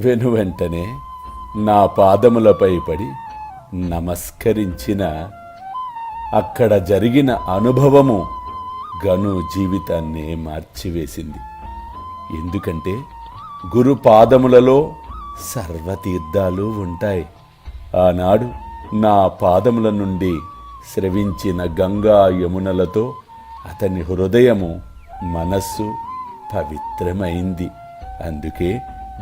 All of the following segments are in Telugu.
వెనువెంటనే నా పాదములపై పడి నమస్కరించిన అక్కడ జరిగిన అనుభవము గను జీవితాన్నే మార్చివేసింది. ఎందుకంటే గురు పాదములలో సర్వతీర్థాలు ఉంటాయి. ఆనాడు నా పాదముల నుండి స్రవించిన గంగా యమునలతో అతని హృదయము మనస్సు పవిత్రమైంది. అందుకే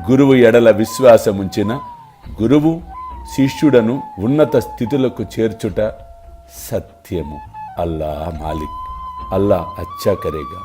గురువు ఎడల విశ్వాసముంచిన గురువు శిష్యుడను ఉన్నత స్థితులకు చేర్చుట సత్యము. అల్లా మాలిక్, అల్లా అచ్చా కరేగా.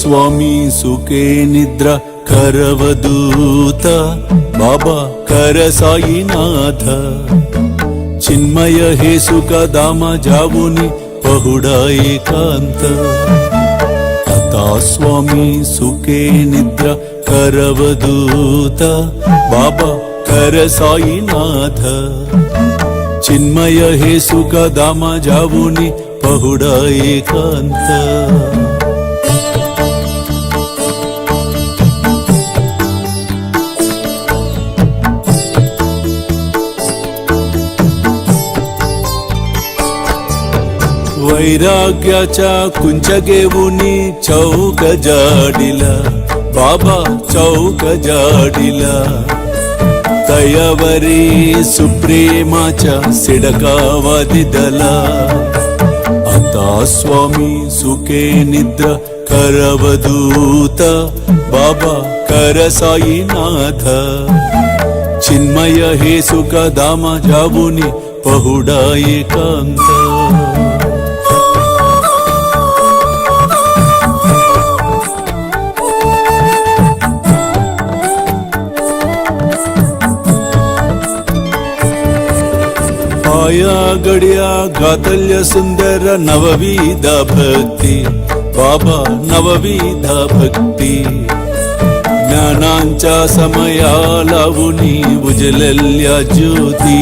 స్వామి సుఖే నిద్ర కరవదూత బాబా కర సాయినాథ చిన్మయ హే సుఖ దామ జావుని పహుడా ఏకాంత అతా స్వామి సుఖే నిద్ర కరవదూత బాబా కర సాయినాథ చిన్మయ హే సుఖ దామ జావుని పహుడా ఏకాంత वैराग्याच्या कुंचगेवुनी चौक जाडिला बाबा चौक जाडिला तयावरी सुप्रेमाच्या सिडकावादिदला आता स्वामी सुखे निद्रा करवदूत बाबा कर साईनाथ चिन्मय हे सुख दामा जावुनी पहुडा एकांत आया गड्या गातल्य सुंदर नवविधा भक्ती बाबा नवविधा भक्ती ज्ञानांच्या समया लावुनी उजलल्या ज्योती